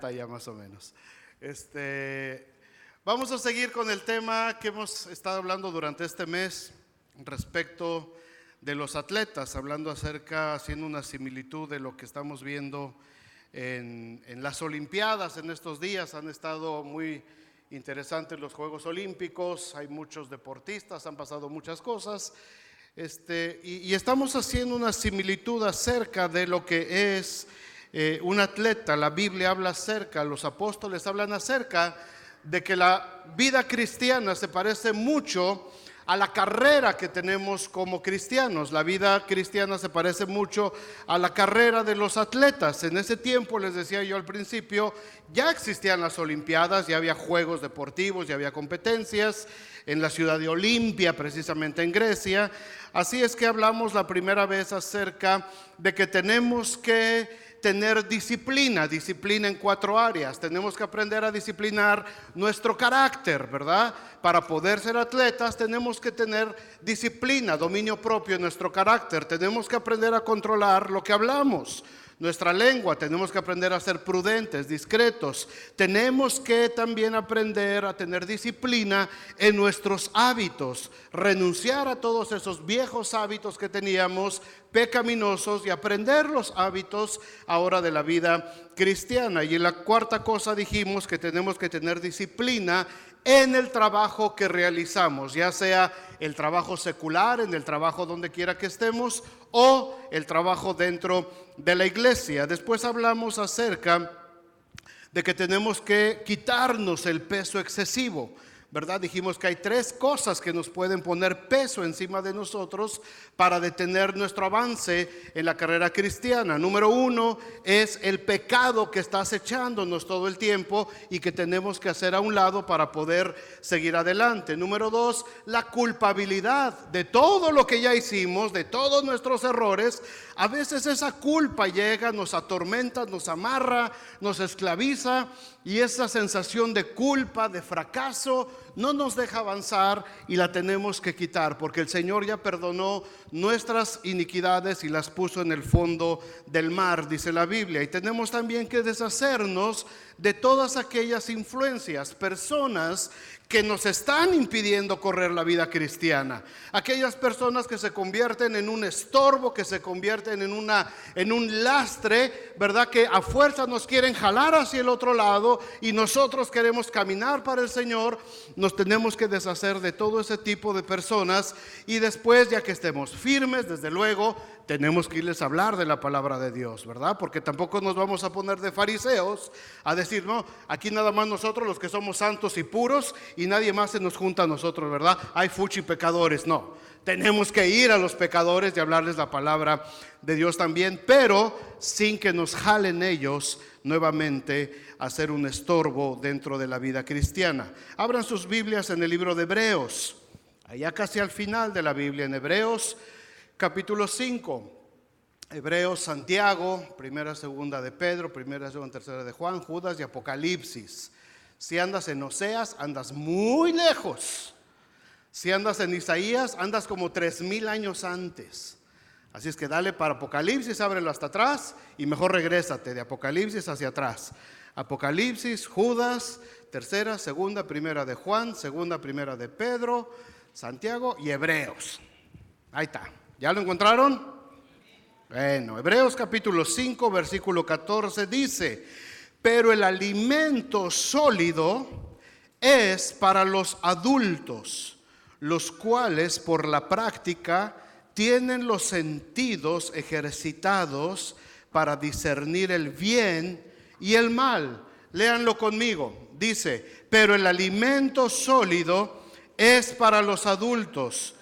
Ya más o menos. Vamos a seguir con el tema que hemos estado hablando durante este mes respecto de los atletas, hablando haciendo una similitud de lo que estamos viendo en las Olimpiadas en estos días. Han estado muy interesantes los Juegos Olímpicos, hay muchos deportistas, han pasado muchas cosas. Y estamos haciendo una similitud acerca de lo que es un atleta. La Biblia habla acerca, los apóstoles hablan acerca de que la vida cristiana se parece mucho a la carrera que tenemos como cristianos. La vida cristiana se parece mucho a la carrera de los atletas. En ese tiempo, les decía yo al principio, ya existían las Olimpiadas, ya había juegos deportivos, ya había competencias en la ciudad de Olimpia, precisamente en Grecia. Así es que hablamos la primera vez acerca de que tenemos que tener disciplina en 4 áreas. Tenemos que aprender a disciplinar nuestro carácter, ¿verdad? Para poder ser atletas tenemos que tener disciplina, dominio propio en nuestro carácter. Tenemos que aprender a controlar lo que hablamos. Nuestra lengua, tenemos que aprender a ser prudentes, discretos. Tenemos que también aprender a tener disciplina en nuestros hábitos, renunciar a todos esos viejos hábitos que teníamos, pecaminosos, y aprender los hábitos ahora de la vida cristiana. Y en la cuarta cosa dijimos que tenemos que tener disciplina en el trabajo que realizamos, ya sea el trabajo secular, en el trabajo donde quiera que estemos, o el trabajo dentro de la iglesia. Después hablamos acerca de que tenemos que quitarnos el peso excesivo, ¿verdad? Dijimos que hay 3 cosas que nos pueden poner peso encima de nosotros para detener nuestro avance en la carrera cristiana. Número 1 es el pecado que está acechándonos todo el tiempo y que tenemos que hacer a un lado para poder seguir adelante. Número 2, la culpabilidad de todo lo que ya hicimos, de todos nuestros errores. A veces esa culpa llega, nos atormenta, nos amarra, nos esclaviza, y esa sensación de culpa, de fracaso, no nos deja avanzar y la tenemos que quitar, porque el Señor ya perdonó nuestras iniquidades y las puso en el fondo del mar, dice la Biblia. Y tenemos también que deshacernos de todas aquellas influencias, personas que nos están impidiendo correr la vida cristiana. Aquellas personas que se convierten en un estorbo, que se convierten en un lastre, ¿verdad? Que a fuerza nos quieren jalar hacia el otro lado y nosotros queremos caminar para el Señor. Nos tenemos que deshacer de todo ese tipo de personas, y después, ya que estemos firmes, desde luego, tenemos que irles a hablar de la palabra de Dios, ¿verdad? Porque tampoco nos vamos a poner de fariseos a decir, no, aquí nada más nosotros los que somos santos y puros y nadie más se nos junta a nosotros, ¿verdad? Hay fuchi pecadores. No, tenemos que ir a los pecadores y hablarles la palabra de Dios también, pero sin que nos jalen ellos nuevamente a ser un estorbo dentro de la vida cristiana. Abran sus Biblias en el libro de Hebreos, allá casi al final de la Biblia, en Hebreos capítulo 5, Hebreos, Santiago, primera, segunda de Pedro, primera, segunda, tercera de Juan, Judas y Apocalipsis. Si andas en Oseas, andas muy lejos. Si andas en Isaías, andas como 3000 años antes. Así es que dale para Apocalipsis, ábrelo hasta atrás y mejor regrésate de Apocalipsis hacia atrás. Apocalipsis, Judas, tercera, segunda, primera de Juan, segunda, primera de Pedro, Santiago y Hebreos. Ahí está. ¿Ya lo encontraron? Bueno, Hebreos capítulo 5, versículo 14 dice: pero el alimento sólido es para los adultos, los cuales por la práctica tienen los sentidos ejercitados para discernir el bien y el mal. Léanlo conmigo. Dice: pero el alimento sólido es para los adultos,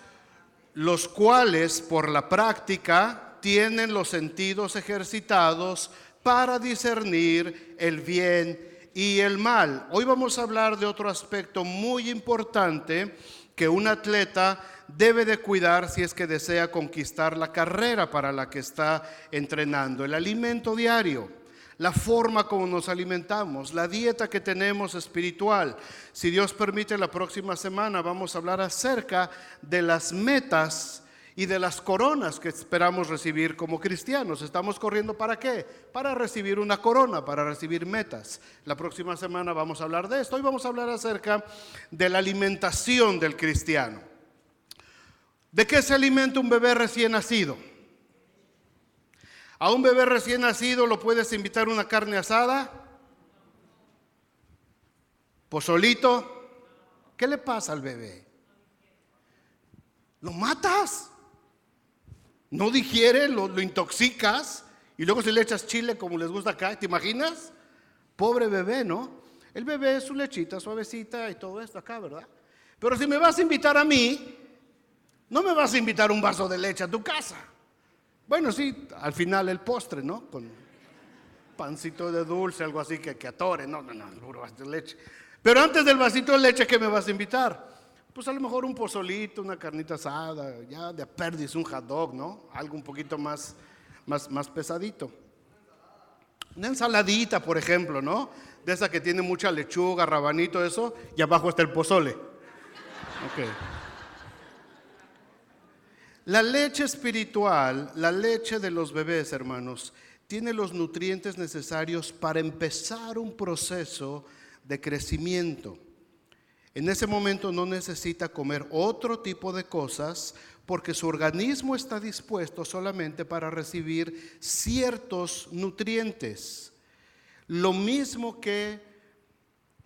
los cuales por la práctica tienen los sentidos ejercitados para discernir el bien y el mal. Hoy vamos a hablar de otro aspecto muy importante que un atleta debe de cuidar si es que desea conquistar la carrera para la que está entrenando: el alimento diario. La forma como nos alimentamos, la dieta que tenemos espiritual. Si Dios permite, la próxima semana vamos a hablar acerca de las metas y de las coronas que esperamos recibir como cristianos. ¿Estamos corriendo para qué? Para recibir una corona, para recibir metas. La próxima semana vamos a hablar de esto. Hoy vamos a hablar acerca de la alimentación del cristiano. ¿De qué se alimenta un bebé recién nacido? A un bebé recién nacido lo puedes invitar a una carne asada, pozolito. ¿Qué le pasa al bebé? Lo matas. No digiere, lo intoxicas y luego si le echas chile como les gusta acá, ¿te imaginas? Pobre bebé, ¿no? El bebé es su lechita suavecita y todo esto acá, ¿verdad? Pero si me vas a invitar a mí, no me vas a invitar un vaso de leche a tu casa. Bueno, sí, al final el postre, ¿no? Con pancito de dulce, algo así que atore. No, puro vaso de leche. Pero antes del vasito de leche, ¿qué me vas a invitar? Pues a lo mejor un pozolito, una carnita asada, ya de perdiz, un hot dog, ¿no? Algo un poquito más pesadito. Una ensaladita, por ejemplo, ¿no? De esa que tiene mucha lechuga, rabanito, eso, y abajo está el pozole. Ok. La leche espiritual, la leche de los bebés, hermanos, tiene los nutrientes necesarios para empezar un proceso de crecimiento. En ese momento no necesita comer otro tipo de cosas porque su organismo está dispuesto solamente para recibir ciertos nutrientes. Lo mismo que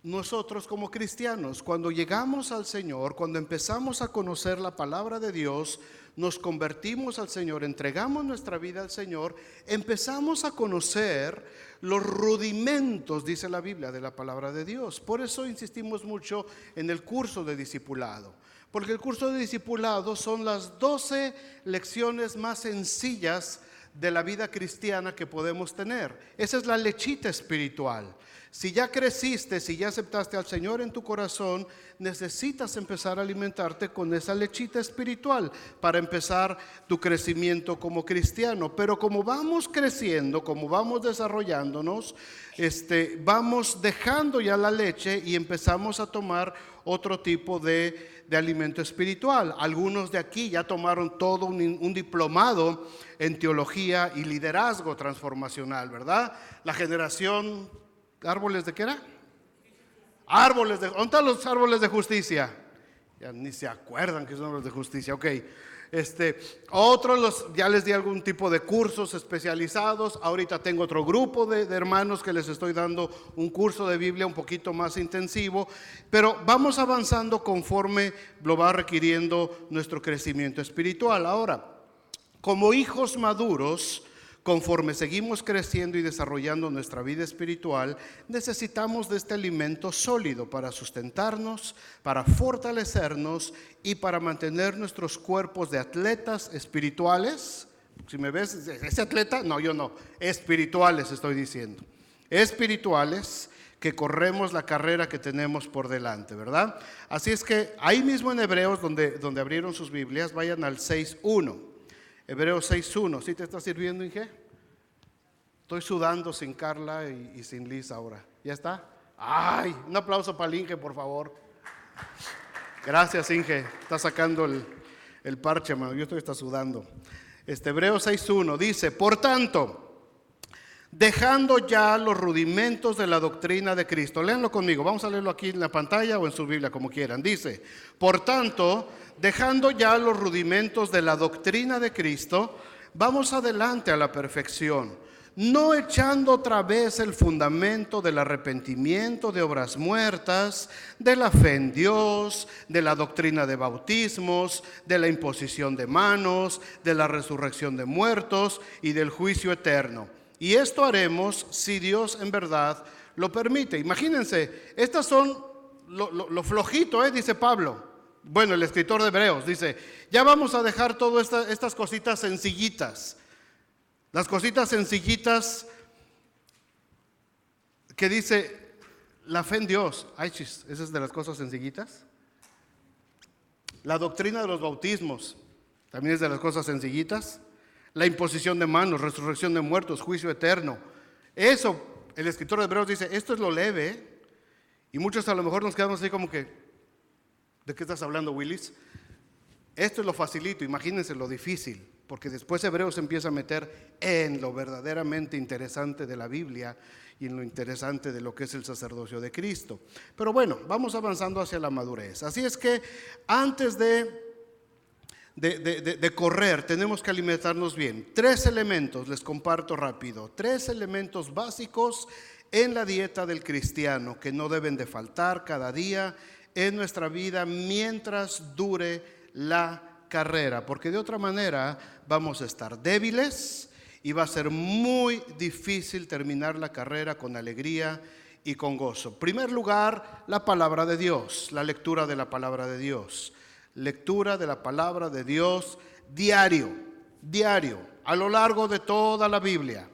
nosotros como cristianos, cuando llegamos al Señor, cuando empezamos a conocer la palabra de Dios, nos convertimos al Señor, entregamos nuestra vida al Señor, empezamos a conocer los rudimentos, dice la Biblia, de la palabra de Dios. Por eso insistimos mucho en el curso de discipulado, porque el curso de discipulado son las 12 lecciones más sencillas de la vida cristiana que podemos tener. Esa es la lechita espiritual. Si ya creciste, si ya aceptaste al Señor en tu corazón, necesitas empezar a alimentarte con esa lechita espiritual para empezar tu crecimiento como cristiano. Pero como vamos creciendo, como vamos desarrollándonos, vamos dejando ya la leche y empezamos a tomar otro tipo de alimento espiritual. Algunos de aquí ya tomaron todo un diplomado en teología y liderazgo transformacional, ¿verdad? La generación... ¿Árboles de qué era? Árboles de... ¿Dónde están los árboles de justicia? Ya ni se acuerdan que son árboles de justicia. Ok. Otros ya les di algún tipo de cursos especializados. Ahorita tengo otro grupo de hermanos que les estoy dando un curso de Biblia un poquito más intensivo. Pero vamos avanzando conforme lo va requiriendo nuestro crecimiento espiritual. Ahora, como hijos maduros, conforme seguimos creciendo y desarrollando nuestra vida espiritual, necesitamos de este alimento sólido para sustentarnos, para fortalecernos y para mantener nuestros cuerpos de atletas espirituales. Si me ves, ¿ese atleta? No, yo no. Espirituales estoy diciendo. Espirituales que corremos la carrera que tenemos por delante, ¿verdad? Así es que ahí mismo en Hebreos, donde abrieron sus Biblias, vayan al 6:1. Hebreos 6:1, ¿sí te está sirviendo, Inge? Estoy sudando sin Carla y sin Liz ahora. ¿Ya está? ¡Ay! Un aplauso para el Inge, por favor. Gracias, Inge. Está sacando el parche, hermano. Yo está sudando. Hebreos 6:1 dice: por tanto, dejando ya los rudimentos de la doctrina de Cristo. Léanlo conmigo. Vamos a leerlo aquí en la pantalla o en su Biblia, como quieran. Dice: por tanto, dejando ya los rudimentos de la doctrina de Cristo, vamos adelante a la perfección, no echando otra vez el fundamento del arrepentimiento de obras muertas, de la fe en Dios, de la doctrina de bautismos, de la imposición de manos, de la resurrección de muertos y del juicio eterno. Y esto haremos si Dios en verdad lo permite. Imagínense, estas son lo flojito, dice Pablo. Bueno, el escritor de Hebreos dice: ya vamos a dejar todas estas cositas sencillitas. Las cositas sencillitas que dice la fe en Dios. Ay, chis, esa es de las cosas sencillitas. La doctrina de los bautismos también es de las cosas sencillitas. La imposición de manos, resurrección de muertos, juicio eterno. Eso, el escritor de Hebreos dice, esto es lo leve. Y muchos a lo mejor nos quedamos así como que, ¿de qué estás hablando, Willis? Esto es lo facilito, imagínense lo difícil, porque después Hebreos se empieza a meter en lo verdaderamente interesante de la Biblia y en lo interesante de lo que es el sacerdocio de Cristo. Pero bueno, vamos avanzando hacia la madurez. Así es que antes de correr tenemos que alimentarnos bien. 3 elementos les comparto rápido, 3 elementos básicos en la dieta del cristiano que no deben de faltar cada día en nuestra vida mientras dure la carrera, porque de otra manera vamos a estar débiles y va a ser muy difícil terminar la carrera con alegría y con gozo. En primer lugar, la palabra de Dios, la lectura de la palabra de Dios. Lectura de la palabra de Dios diario, a lo largo de toda la Biblia.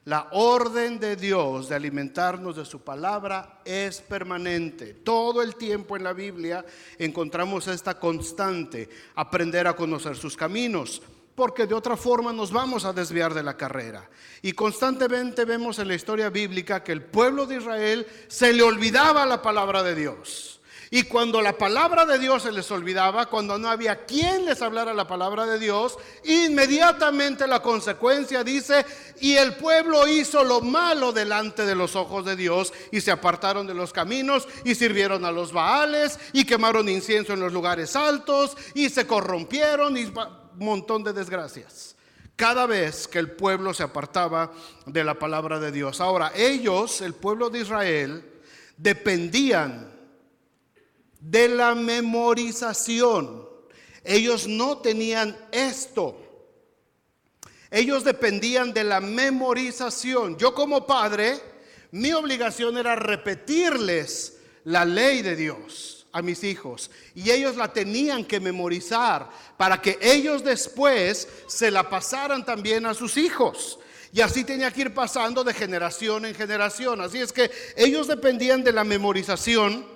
La orden de Dios de alimentarnos de su palabra es permanente. Todo el tiempo en la Biblia encontramos esta constante, aprender a conocer sus caminos, porque de otra forma nos vamos a desviar de la carrera. Y constantemente vemos en la historia bíblica que el pueblo de Israel se le olvidaba la palabra de Dios. Y cuando la palabra de Dios se les olvidaba, cuando no había quien les hablara la palabra de Dios, inmediatamente la consecuencia dice: y el pueblo hizo lo malo delante de los ojos de Dios, y se apartaron de los caminos, y sirvieron a los Baales, y quemaron incienso en los lugares altos, y se corrompieron, y un montón de desgracias. Cada vez que el pueblo se apartaba de la palabra de Dios. Ahora, ellos, el pueblo de Israel, dependían de la memorización. Ellos no tenían esto. Ellos dependían de la memorización. Yo como padre, mi obligación era repetirles la ley de Dios a mis hijos, y ellos la tenían que memorizar para que ellos después se la pasaran también a sus hijos. Y así tenía que ir pasando de generación en generación. Así es que ellos dependían de la memorización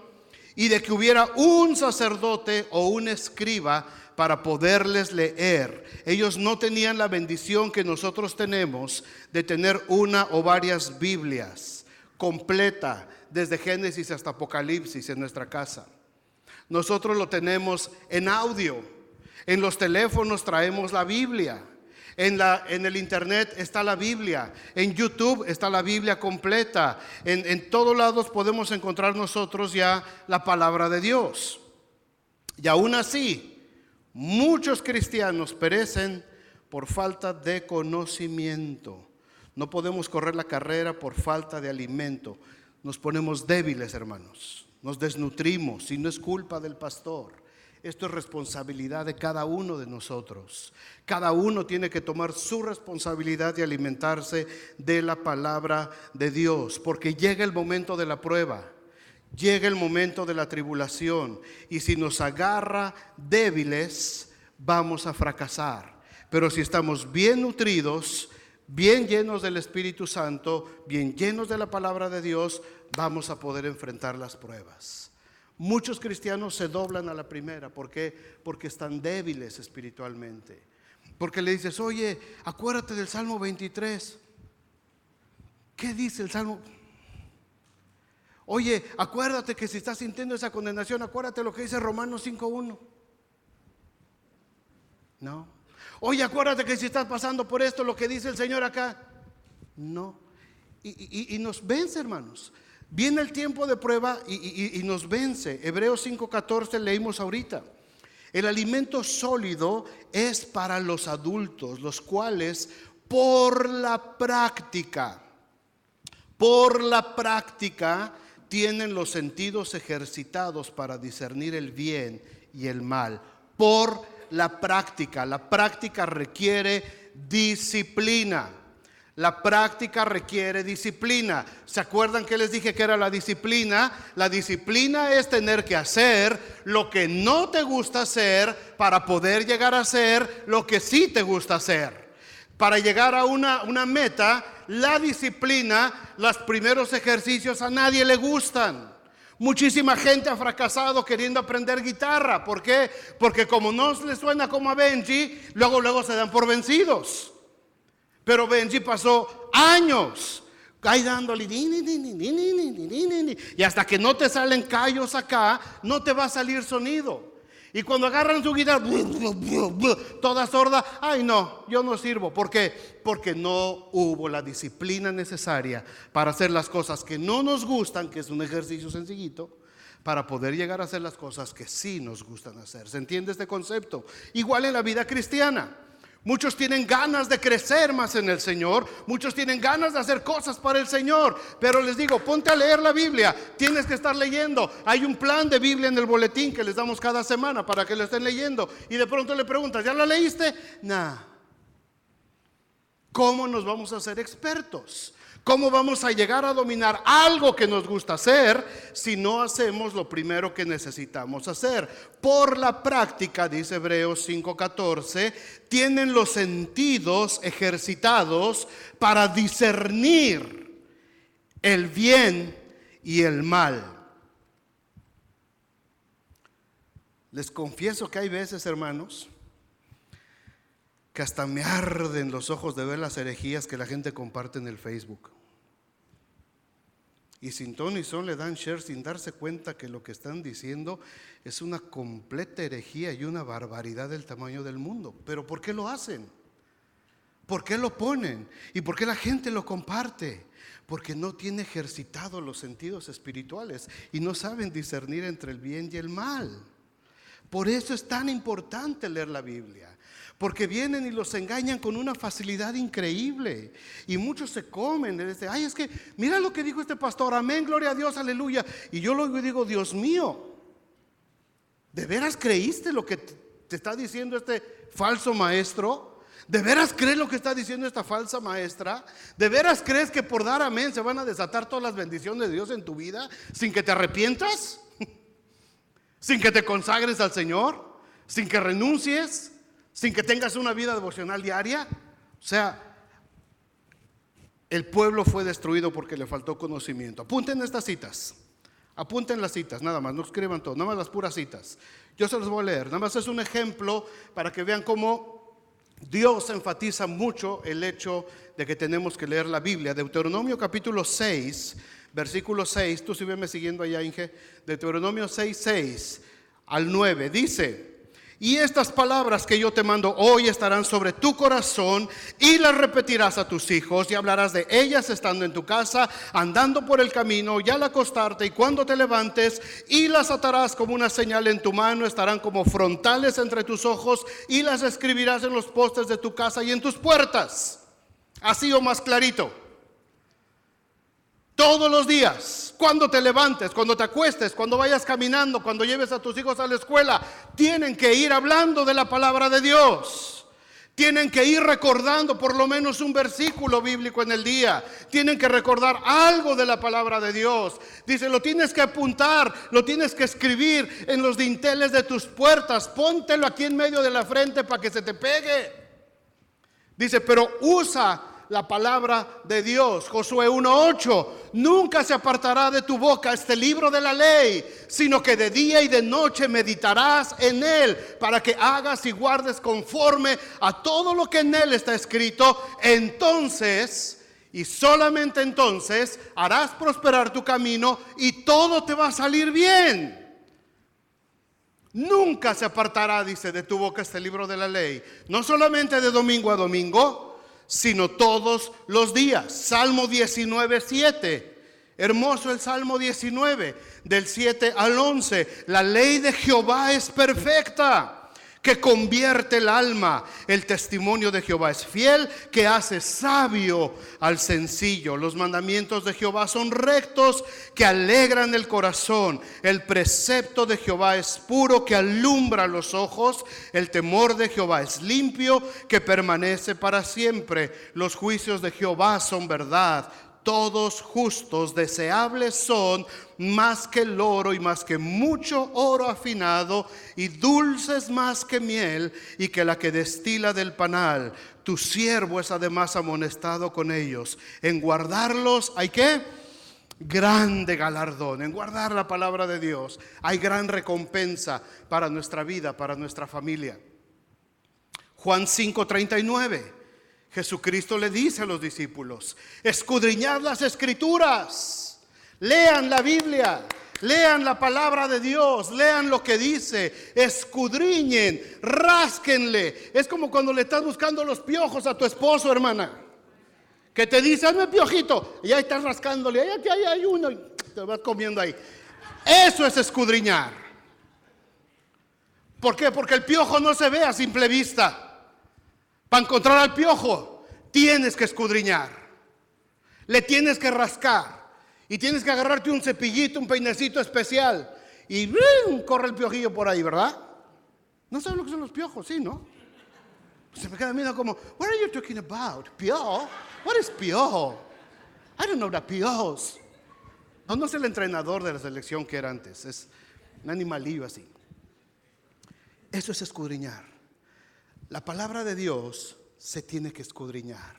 y de que hubiera un sacerdote o un escriba para poderles leer. Ellos no tenían la bendición que nosotros tenemos de tener una o varias Biblias completa desde Génesis hasta Apocalipsis en nuestra casa. Nosotros lo tenemos en audio. En los teléfonos traemos la Biblia. En el internet está la Biblia. En YouTube está la Biblia completa. En todos lados podemos encontrar nosotros ya la palabra de Dios. Y aún así, muchos cristianos perecen por falta de conocimiento. No podemos correr la carrera por falta de alimento. Nos ponemos débiles, hermanos. Nos desnutrimos y no es culpa del pastor. Esto es responsabilidad de cada uno de nosotros. Cada uno tiene que tomar su responsabilidad de alimentarse de la palabra de Dios, porque llega el momento de la prueba, llega el momento de la tribulación, y si nos agarra débiles, vamos a fracasar. Pero si estamos bien nutridos, bien llenos del Espíritu Santo, bien llenos de la palabra de Dios, vamos a poder enfrentar las pruebas. Muchos cristianos se doblan a la primera. ¿Por qué? Porque están débiles espiritualmente. Porque le dices: oye, acuérdate del Salmo 23. ¿Qué dice el Salmo? Oye, acuérdate que si estás sintiendo esa condenación, acuérdate lo que dice Romanos 5:1. No. Oye, acuérdate que si estás pasando por esto, lo que dice el Señor acá. No. Y nos vence, hermanos. Viene el tiempo de prueba y nos vence. Hebreos 5:14 leímos ahorita. El alimento sólido es para los adultos, los cuales por la práctica tienen los sentidos ejercitados para discernir el bien y el mal. Por la práctica requiere disciplina. La práctica requiere disciplina. ¿Se acuerdan que les dije que era la disciplina? La disciplina es tener que hacer lo que no te gusta hacer para poder llegar a hacer lo que sí te gusta hacer. Para llegar a una meta, la disciplina, los primeros ejercicios a nadie le gustan. Muchísima gente ha fracasado queriendo aprender guitarra. ¿Por qué? Porque como no les suena como a Benji, luego se dan por vencidos. Pero Benji pasó años ahí dándole y hasta que no te salen callos acá, no te va a salir sonido. Y cuando agarran su guitarra, toda sorda, ay no, yo no sirvo. ¿Por qué? Porque no hubo la disciplina necesaria para hacer las cosas que no nos gustan, que es un ejercicio sencillito, para poder llegar a hacer las cosas que sí nos gustan hacer. ¿Se entiende este concepto? Igual en la vida cristiana. Muchos tienen ganas de crecer más en el Señor, muchos tienen ganas de hacer cosas para el Señor, pero les digo, ponte a leer la Biblia, tienes que estar leyendo. Hay un plan de Biblia en el boletín que les damos cada semana para que lo estén leyendo, y de pronto le preguntas, ¿ya la leíste? Nah. ¿Cómo nos vamos a hacer expertos? ¿Cómo vamos a llegar a dominar algo que nos gusta hacer si no hacemos lo primero que necesitamos hacer? Por la práctica, dice Hebreos 5:14, tienen los sentidos ejercitados para discernir el bien y el mal. Les confieso que hay veces, hermanos, que hasta me arden los ojos de ver las herejías que la gente comparte en el Facebook. Y sin ton ni son le dan share sin darse cuenta que lo que están diciendo es una completa herejía y una barbaridad del tamaño del mundo. ¿Pero por qué lo hacen? ¿Por qué lo ponen? ¿Y por qué la gente lo comparte? Porque no tiene ejercitados los sentidos espirituales y no saben discernir entre el bien y el mal. Por eso es tan importante leer la Biblia. Porque vienen y los engañan con una facilidad increíble. Y muchos se comen. Dicen, ay, es que mira lo que dijo este pastor. Amén, gloria a Dios, aleluya. Y yo luego digo, Dios mío, ¿de veras creíste lo que te está diciendo este falso maestro? ¿De veras crees lo que está diciendo esta falsa maestra? ¿De veras crees que por dar amén se van a desatar todas las bendiciones de Dios en tu vida sin que te arrepientas? ¿Sin que te consagres al Señor? ¿Sin que renuncies? ¿Sin que tengas una vida devocional diaria? O sea, el pueblo fue destruido porque le faltó conocimiento. Apunten estas citas. Apunten las citas, nada más, no escriban todo, nada más las puras citas. Yo se los voy a leer, nada más es un ejemplo para que vean cómo Dios enfatiza mucho el hecho de que tenemos que leer la Biblia. Deuteronomio capítulo 6, versículo 6, tú sígueme siguiendo allá, Inge. Deuteronomio 6, 6 al 9, dice: y estas palabras que yo te mando hoy estarán sobre tu corazón y las repetirás a tus hijos y hablarás de ellas estando en tu casa, andando por el camino y al acostarte y cuando te levantes, y las atarás como una señal en tu mano, estarán como frontales entre tus ojos y las escribirás en los postes de tu casa y en tus puertas. Así o más clarito. Todos los días, cuando te levantes, cuando te acuestes, cuando vayas caminando, cuando lleves a tus hijos a la escuela, tienen que ir hablando de la palabra de Dios. Tienen que ir recordando por lo menos un versículo bíblico en el día. Tienen que recordar algo de la palabra de Dios. Dice, lo tienes que apuntar, lo tienes que escribir en los dinteles de tus puertas. Póntelo aquí en medio de la frente para que se te pegue. Dice, pero usa la palabra de Dios. Josué 1:8, nunca se apartará de tu boca este libro de la ley, sino que de día y de noche meditarás en él, para que hagas y guardes conforme a todo lo que en él está escrito. Entonces, y solamente entonces, harás prosperar tu camino y todo te va a salir bien. Nunca se apartará, dice, de tu boca este libro de la ley, no solamente de domingo a domingo, sino todos los días. Salmo 19:7. Hermoso el Salmo 19, del 7 al 11. La ley de Jehová es perfecta, que convierte el alma. El testimonio de Jehová es fiel, que hace sabio al sencillo. Los mandamientos de Jehová son rectos, que alegran el corazón. El precepto de Jehová es puro, que alumbra los ojos. El temor de Jehová es limpio, que permanece para siempre. Los juicios de Jehová son verdad, todos justos. Deseables son más que el oro y más que mucho oro afinado, y dulces más que miel y que la que destila del panal. Tu siervo es además amonestado con ellos. En guardarlos hay ¿qué? Grande galardón. En guardar la palabra de Dios hay gran recompensa para nuestra vida, para nuestra familia. Juan 5:39. Jesucristo le dice a los discípulos: escudriñad las escrituras, lean la Biblia, Lean la palabra de Dios, lean lo que dice, escudriñen, rásquenle. Es como cuando le estás buscando los piojos a tu esposo, hermana, que te dice, hazme piojito, y ahí estás rascándole, ahí aquí hay uno, y te vas comiendo ahí. Eso es escudriñar. ¿Por qué? Porque el piojo no se ve a simple vista. Para encontrar al piojo, tienes que escudriñar, le tienes que rascar. Y tienes que agarrarte un cepillito, un peinecito especial. Y corre el piojillo por ahí, ¿verdad? No saben lo que son los piojos, ¿sí, no? Se me queda mirando como, what are you talking about? ¿Piojo? What is piojo? I don't know the piojos. No es el entrenador de la selección que era antes. Es un animalillo así. Eso es escudriñar. La palabra de Dios se tiene que escudriñar.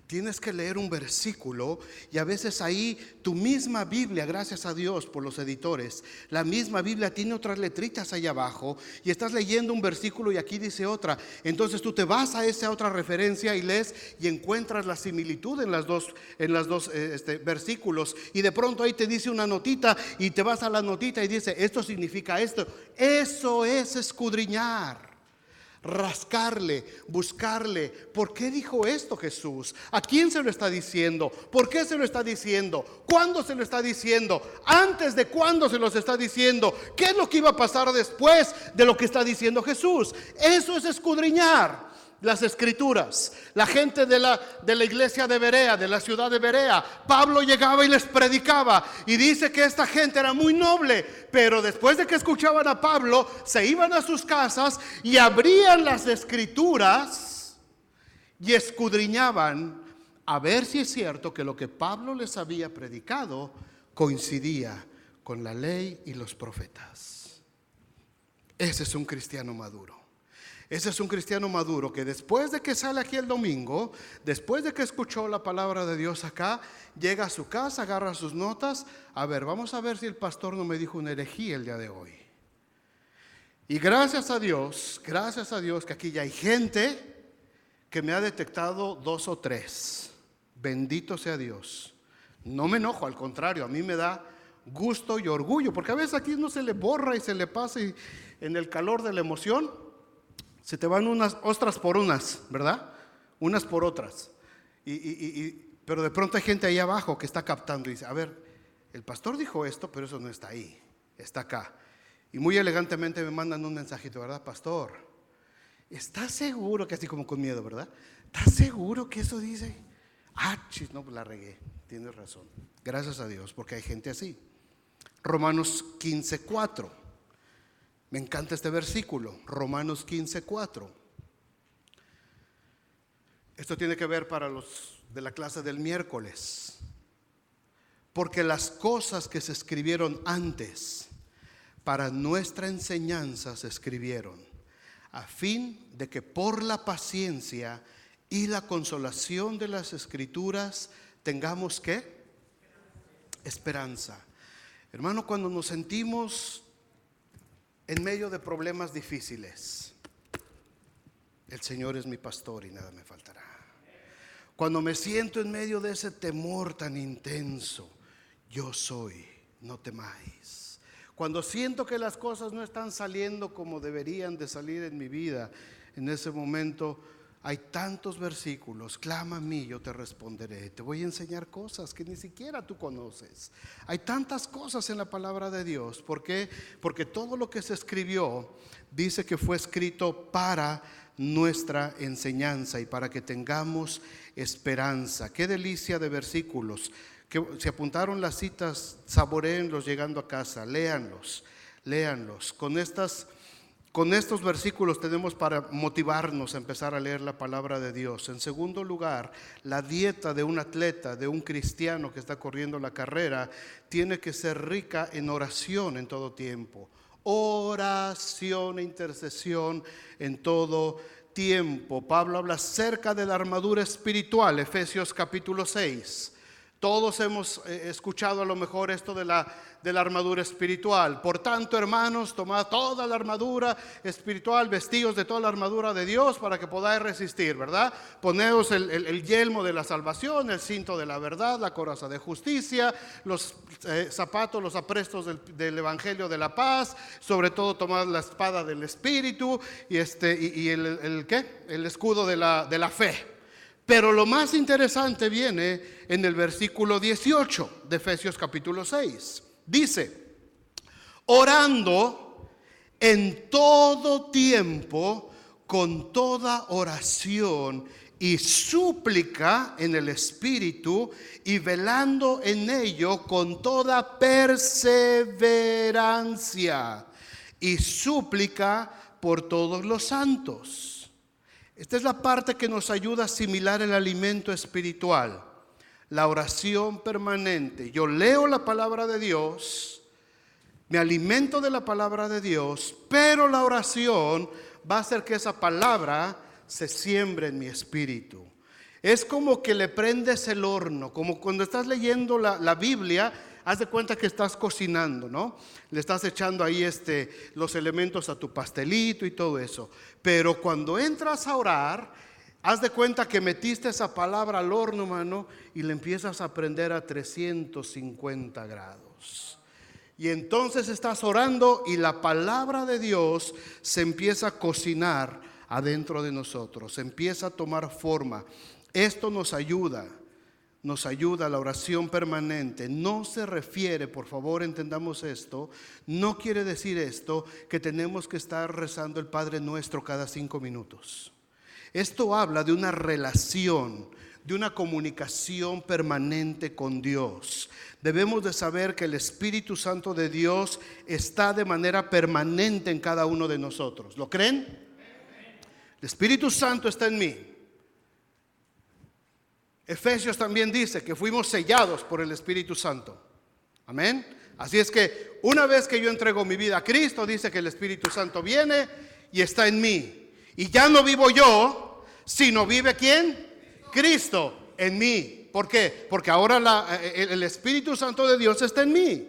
Tienes que leer un versículo y a veces ahí tu misma Biblia, gracias a Dios por los editores, la misma Biblia tiene otras letritas ahí abajo y estás leyendo un versículo y aquí dice otra. Entonces tú te vas a esa otra referencia y lees y encuentras la similitud en las dos versículos, y de pronto ahí te dice una notita y te vas a la notita y dice esto significa esto. Eso es escudriñar. Rascarle, buscarle. ¿Por qué dijo esto Jesús? ¿A quién se lo está diciendo? ¿Por qué se lo está diciendo? ¿Cuándo se lo está diciendo? ¿Antes de cuándo se los está diciendo? ¿Qué es lo que iba a pasar después de lo que está diciendo Jesús? Eso es escudriñar las escrituras. La gente de la iglesia de Berea, de la ciudad de Berea, Pablo llegaba y les predicaba, y dice que esta gente era muy noble, pero después de que escuchaban a Pablo, se iban a sus casas y abrían las escrituras y escudriñaban a ver si es cierto que lo que Pablo les había predicado coincidía con la ley y los profetas. Ese es un cristiano maduro. Ese es un cristiano maduro que después de que sale aquí el domingo, después de que escuchó la palabra de Dios acá, llega a su casa, agarra sus notas. A ver, vamos a ver si el pastor no me dijo una herejía el día de hoy. Y gracias a Dios que aquí ya hay gente que me ha detectado 2 o 3. Bendito sea Dios. No me enojo, al contrario, a mí me da gusto y orgullo, porque a veces aquí no se le borra y se le pasa, y en el calor de la emoción se te van unas ostras por unas, ¿verdad? Unas por otras. Pero de pronto hay gente ahí abajo que está captando y dice, a ver, el pastor dijo esto, pero eso no está ahí, está acá. Y muy elegantemente me mandan un mensajito, ¿verdad, pastor? ¿Estás seguro? Que así como con miedo, ¿verdad? ¿Estás seguro que eso dice? Chis, no, pues la regué, tienes razón. Gracias a Dios, porque hay gente así. Romanos 15:4. Me encanta este versículo, Romanos 15:4. Esto tiene que ver para los de la clase del miércoles. Porque las cosas que se escribieron antes para nuestra enseñanza se escribieron, a fin de que por la paciencia y la consolación de las escrituras tengamos ¿qué? Esperanza. Hermano, cuando nos sentimos en medio de problemas difíciles, el Señor es mi pastor y nada me faltará. Cuando me siento en medio de ese temor tan intenso, yo soy, no temáis. Cuando siento que las cosas no están saliendo como deberían de salir en mi vida, en ese momento hay tantos versículos. Clama a mí, yo te responderé. Te voy a enseñar cosas que ni siquiera tú conoces. Hay tantas cosas en la palabra de Dios. ¿Por qué? Porque todo lo que se escribió dice que fue escrito para nuestra enseñanza y para que tengamos esperanza. Qué delicia de versículos. Que si apuntaron las citas, saboréenlos llegando a casa, léanlos. Con estos versículos tenemos para motivarnos a empezar a leer la palabra de Dios. En segundo lugar, la dieta de un atleta, de un cristiano que está corriendo la carrera, tiene que ser rica en oración en todo tiempo. Oración e intercesión en todo tiempo. Pablo habla acerca de la armadura espiritual, Efesios capítulo 6. Todos hemos escuchado a lo mejor esto de la armadura espiritual. Por tanto, hermanos, tomad toda la armadura espiritual, vestidos de toda la armadura de Dios para que podáis resistir, ¿verdad? Poneos el yelmo de la salvación, el cinto de la verdad, la coraza de justicia, los zapatos, los aprestos del evangelio de la paz. Sobre todo, tomad la espada del Espíritu y el escudo de la fe. Pero lo más interesante viene en el versículo 18 de Efesios capítulo 6. Dice: orando en todo tiempo con toda oración y súplica en el Espíritu, y velando en ello con toda perseverancia y súplica por todos los santos. Esta es la parte que nos ayuda a asimilar el alimento espiritual, la oración permanente. Yo leo la palabra de Dios, me alimento de la palabra de Dios, pero la oración va a hacer que esa palabra se siembre en mi espíritu. Es como que le prendes el horno, como cuando estás leyendo la Biblia. Haz de cuenta que estás cocinando, ¿no? Le estás echando ahí los elementos a tu pastelito y todo eso. Pero cuando entras a orar, haz de cuenta que metiste esa palabra al horno, mano, y le empiezas a prender a 350 grados. Y entonces estás orando y la palabra de Dios se empieza a cocinar adentro de nosotros, empieza a tomar forma. Esto nos ayuda a la oración permanente. No se refiere, por favor entendamos esto, no quiere decir esto que tenemos que estar rezando el Padre Nuestro cada 5 minutos. Esto habla de una relación, de una comunicación permanente con Dios. Debemos de saber que el Espíritu Santo de Dios está de manera permanente en cada uno de nosotros. ¿Lo creen? El Espíritu Santo está en mí. Efesios también dice que fuimos sellados por el Espíritu Santo. Amén. Así es que una vez que yo entrego mi vida a Cristo, dice que el Espíritu Santo viene y está en mí. Y ya no vivo yo, sino vive ¿quién? Cristo en mí. ¿Por qué? Porque ahora el Espíritu Santo de Dios está en mí.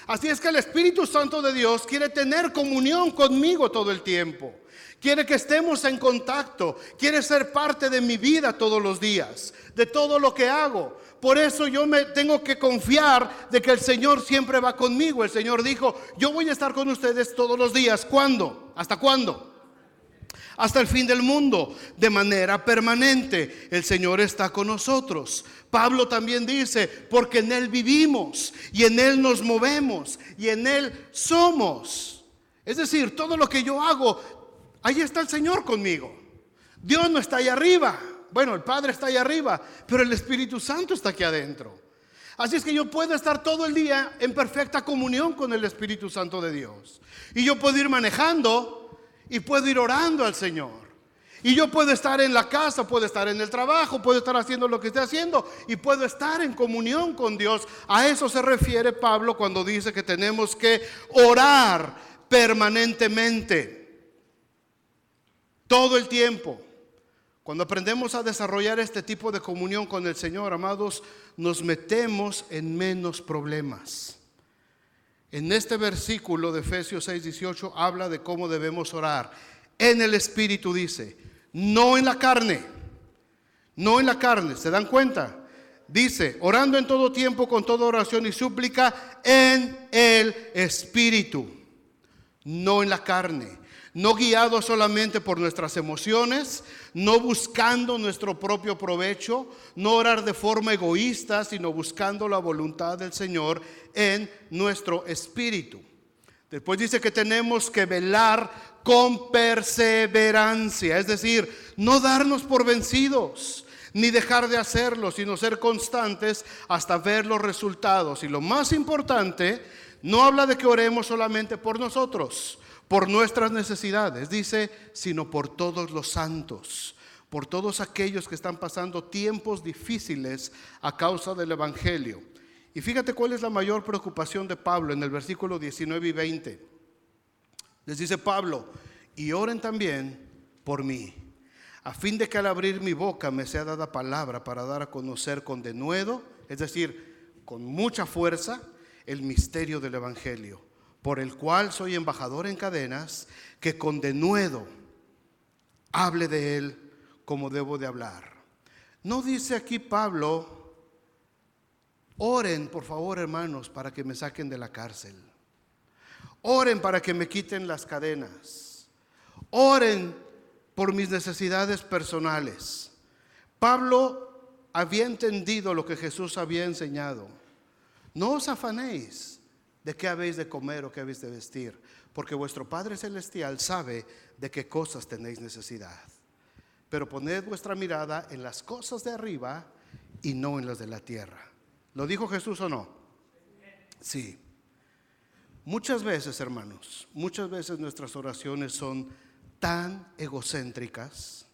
Así es que el Espíritu Santo de Dios quiere tener comunión conmigo todo el tiempo. Quiere que estemos en contacto, quiere ser parte de mi vida todos los días, de todo lo que hago. Por eso yo me tengo que confiar de que el Señor siempre va conmigo. El Señor dijo: yo voy a estar con ustedes todos los días. ¿Cuándo? ¿Hasta cuándo? Hasta el fin del mundo, de manera permanente. El Señor está con nosotros. Pablo también dice: porque en Él vivimos y en Él nos movemos y en Él somos. Es decir, todo lo que yo hago, ahí está el Señor conmigo. Dios no está ahí arriba. Bueno, el Padre está ahí arriba, pero el Espíritu Santo está aquí adentro. Así es que yo puedo estar todo el día en perfecta comunión con el Espíritu Santo de Dios. Y yo puedo ir manejando y puedo ir orando al Señor. Y yo puedo estar en la casa, puedo estar en el trabajo, puedo estar haciendo lo que esté haciendo y puedo estar en comunión con Dios. A eso se refiere Pablo cuando dice que tenemos que orar permanentemente, todo el tiempo. Cuando aprendemos a desarrollar este tipo de comunión con el Señor, amados, nos metemos en menos problemas. En este versículo de Efesios 6:18 habla de cómo debemos orar. En el Espíritu dice, no en la carne. No en la carne, ¿se dan cuenta? Dice, orando en todo tiempo con toda oración y súplica en el Espíritu, no en la carne. No guiado solamente por nuestras emociones, no buscando nuestro propio provecho, no orar de forma egoísta, sino buscando la voluntad del Señor en nuestro espíritu. Después dice que tenemos que velar con perseverancia, es decir, no darnos por vencidos, ni dejar de hacerlo, sino ser constantes hasta ver los resultados. Y lo más importante, no habla de que oremos solamente por nosotros, por nuestras necesidades, dice, sino por todos los santos, por todos aquellos que están pasando tiempos difíciles a causa del Evangelio. Y fíjate cuál es la mayor preocupación de Pablo en el versículo 19 y 20. Les dice Pablo, y oren también por mí, a fin de que al abrir mi boca me sea dada palabra para dar a conocer con denuedo es decir, con mucha fuerza, el misterio del Evangelio, por el cual soy embajador en cadenas, que con denuedo hable de él como debo de hablar. No dice aquí Pablo: oren por favor, hermanos, para que me saquen de la cárcel. Oren para que me quiten las cadenas. Oren por mis necesidades personales. Pablo había entendido lo que Jesús había enseñado. No os afanéis de qué habéis de comer o qué habéis de vestir, porque vuestro Padre Celestial sabe de qué cosas tenéis necesidad. Pero poned vuestra mirada en las cosas de arriba y no en las de la tierra. ¿Lo dijo Jesús o no? Sí. Muchas veces, hermanos, muchas veces nuestras oraciones son tan egocéntricas.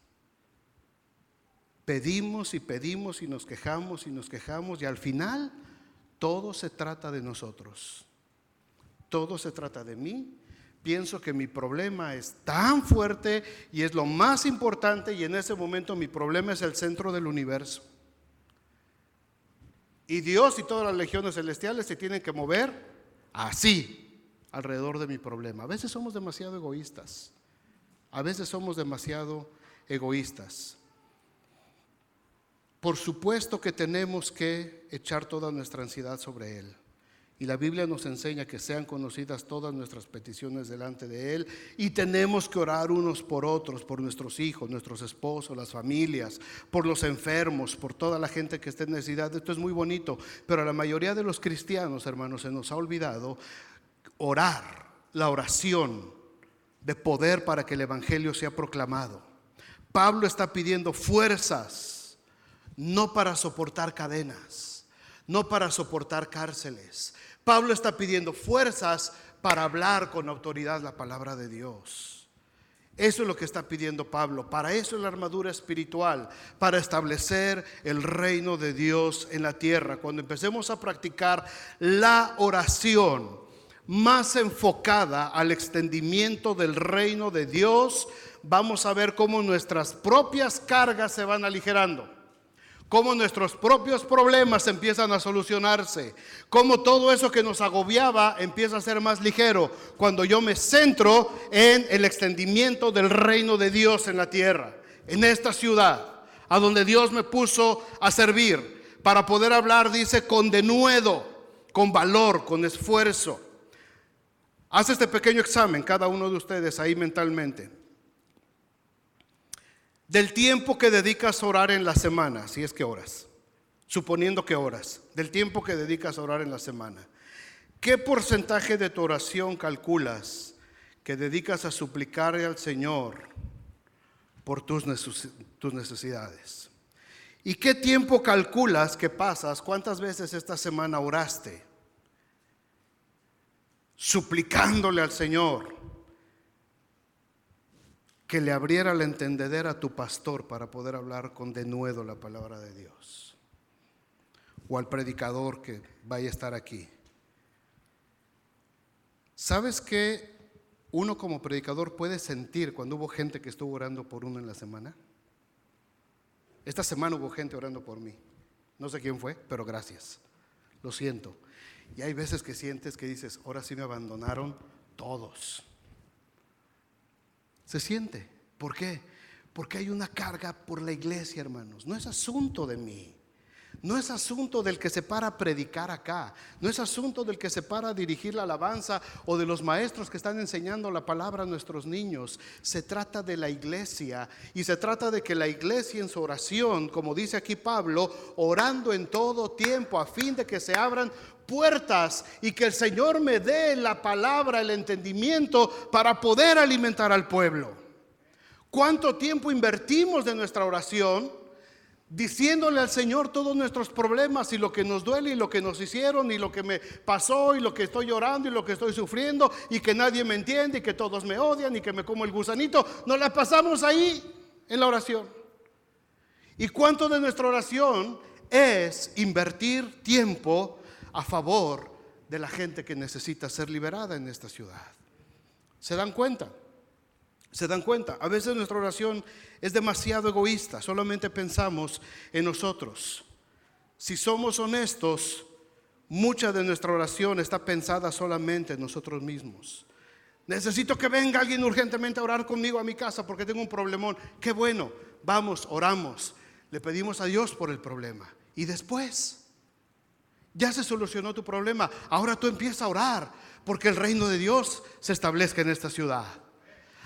Pedimos y pedimos y nos quejamos y nos quejamos, y al final todo se trata de nosotros. Todo se trata de mí. Pienso que mi problema es tan fuerte y es lo más importante, y en ese momento mi problema es el centro del universo. Y Dios y todas las legiones celestiales se tienen que mover así alrededor de mi problema. A veces somos demasiado egoístas. A veces somos demasiado egoístas. Por supuesto que tenemos que echar toda nuestra ansiedad sobre Él. Y la Biblia nos enseña que sean conocidas todas nuestras peticiones delante de Él. Y tenemos que orar unos por otros, por nuestros hijos, nuestros esposos, las familias, por los enfermos, por toda la gente que esté en necesidad. Esto es muy bonito, pero a la mayoría de los cristianos, hermanos, se nos ha olvidado orar, la oración de poder para que el Evangelio sea proclamado. Pablo está pidiendo fuerzas, no para soportar cadenas, no para soportar cárceles. Pablo está pidiendo fuerzas para hablar con autoridad la palabra de Dios. Eso es lo que está pidiendo Pablo. Para eso es la armadura espiritual, para establecer el reino de Dios en la tierra. Cuando empecemos a practicar la oración más enfocada al extendimiento del reino de Dios, vamos a ver cómo nuestras propias cargas se van aligerando, cómo nuestros propios problemas empiezan a solucionarse, cómo todo eso que nos agobiaba empieza a ser más ligero cuando yo me centro en el extendimiento del reino de Dios en la tierra, en esta ciudad, a donde Dios me puso a servir, para poder hablar, dice, con denuedo, con valor, con esfuerzo. Haz este pequeño examen, cada uno de ustedes ahí mentalmente, del tiempo que dedicas a orar en la semana, si es que oras, suponiendo que oras, del tiempo que dedicas a orar en la semana. ¿Qué porcentaje de tu oración calculas que dedicas a suplicarle al Señor por tus necesidades? ¿Y qué tiempo calculas que pasas? ¿Cuántas veces esta semana oraste suplicándole al Señor que le abriera la entendedera a tu pastor para poder hablar con denuedo la palabra de Dios, o al predicador que vaya a estar aquí? ¿Sabes que uno como predicador puede sentir cuando hubo gente que estuvo orando por uno en la semana? Esta semana hubo gente orando por mí. No sé quién fue, pero gracias. Lo siento. Y hay veces que sientes que dices, ahora sí me abandonaron todos. Se siente. ¿Por qué? Porque hay una carga por la iglesia, hermanos. No es asunto de mí. No es asunto del que se para a predicar acá. No es asunto del que se para a dirigir la alabanza, o de los maestros que están enseñando la palabra a nuestros niños. Se trata de la iglesia, y se trata de que la iglesia en su oración, como dice aquí Pablo, orando en todo tiempo a fin de que se abran puertas y que el Señor me dé la palabra, el entendimiento para poder alimentar al pueblo. ¿Cuánto tiempo invertimos de nuestra oración diciéndole al Señor todos nuestros problemas y lo que nos duele y lo que nos hicieron y lo que me pasó y lo que estoy llorando y lo que estoy sufriendo y que nadie me entiende y que todos me odian y que me como el gusanito? Nos la pasamos ahí en la oración. ¿Y cuánto de nuestra oración es invertir tiempo a favor de la gente que necesita ser liberada en esta ciudad? ¿Se dan cuenta? ¿Se dan cuenta? A veces nuestra oración es demasiado egoísta, solamente pensamos en nosotros. si somos honestos, mucha de nuestra oración está pensada solamente en nosotros mismos. Necesito que venga alguien urgentemente a orar conmigo a mi casa porque tengo un problemón. Qué bueno, vamos, oramos, le pedimos a Dios por el problema. Y después, ya se solucionó tu problema. Ahora tú empieza a orar porque el reino de Dios se establezca en esta ciudad.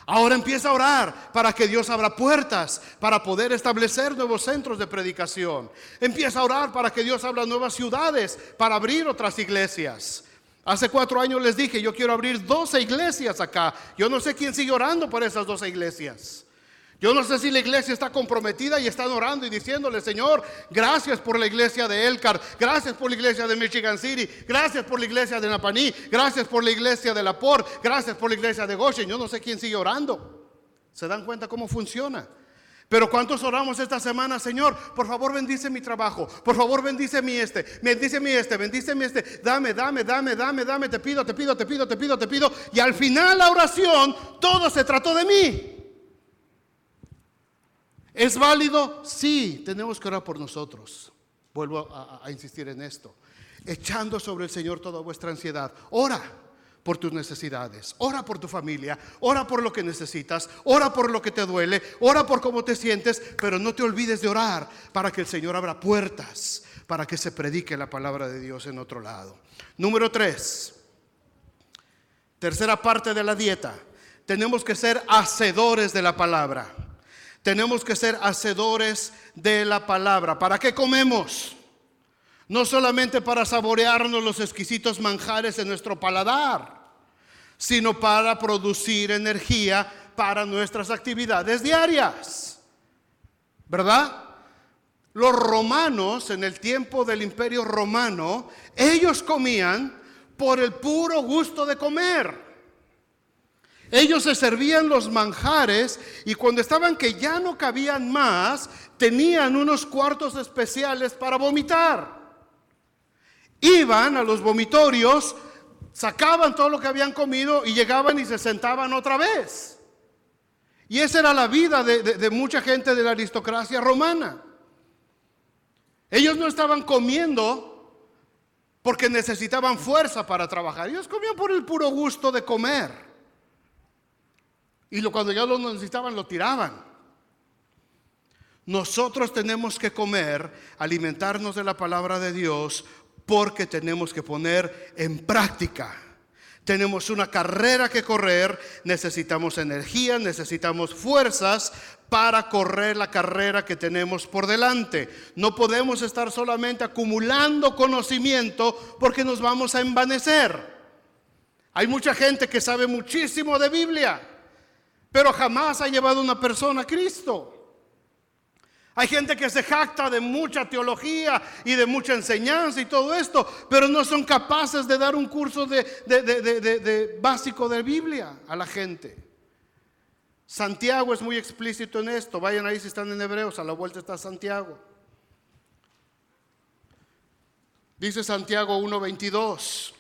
Ahora empieza a orar para que Dios abra puertas para poder establecer nuevos centros de predicación. Empieza a orar para que Dios abra nuevas ciudades, para abrir otras iglesias. Hace 4 años les dije, yo quiero abrir 12 iglesias acá. Yo no sé quién sigue orando por esas 12 iglesias. Yo no sé si la iglesia está comprometida y están orando y diciéndole: Señor, gracias por la iglesia de Elkhart, gracias por la iglesia de Michigan City, gracias por la iglesia de Napaní, gracias por la iglesia de La Porte, gracias por la iglesia de Goshen. Yo no sé quién sigue orando. ¿Se dan cuenta cómo funciona? Pero ¿cuántos oramos esta semana? Señor, por favor bendice mi trabajo, por favor bendice mi bendice mi bendice mi dame, te pido. Y al final la oración, todo se trató de mí. ¿Es válido? Sí, tenemos que orar por nosotros. Vuelvo a insistir en esto. Echando sobre el Señor toda vuestra ansiedad. Ora por tus necesidades, ora por tu familia, ora por lo que necesitas, ora por lo que te duele, ora por cómo te sientes, pero no te olvides de orar para que el Señor abra puertas, para que se predique la palabra de Dios en otro lado. Número 3, tercera parte de la dieta. Tenemos que ser hacedores de la palabra. Tenemos que ser hacedores de la palabra. ¿Para qué comemos? No solamente para saborearnos los exquisitos manjares en nuestro paladar, sino para producir energía para nuestras actividades diarias. ¿Verdad? Los romanos, en el tiempo del Imperio Romano, ellos comían por el puro gusto de comer. Ellos se servían los manjares y cuando estaban que ya no cabían más, tenían unos cuartos especiales para vomitar. Iban a los vomitorios, sacaban todo lo que habían comido y llegaban y se sentaban otra vez. Y esa era la vida de mucha gente de la aristocracia romana. Ellos no estaban comiendo porque necesitaban fuerza para trabajar. Ellos comían por el puro gusto de comer. Y cuando ya lo necesitaban, lo tiraban. Nosotros tenemos que comer, alimentarnos de la palabra de Dios, porque tenemos que poner en práctica. Tenemos una carrera que correr, necesitamos energía, necesitamos fuerzas para correr la carrera que tenemos por delante. No podemos estar solamente acumulando conocimiento porque nos vamos a envanecer. Hay mucha gente que sabe muchísimo de Biblia, pero jamás ha llevado una persona a Cristo. Hay gente que se jacta de mucha teología y de mucha enseñanza y todo esto, pero no son capaces de dar un curso de básico de Biblia a la gente. Santiago es muy explícito en esto. Vayan ahí si están en Hebreos, a la vuelta está Santiago. Dice Santiago 1:22.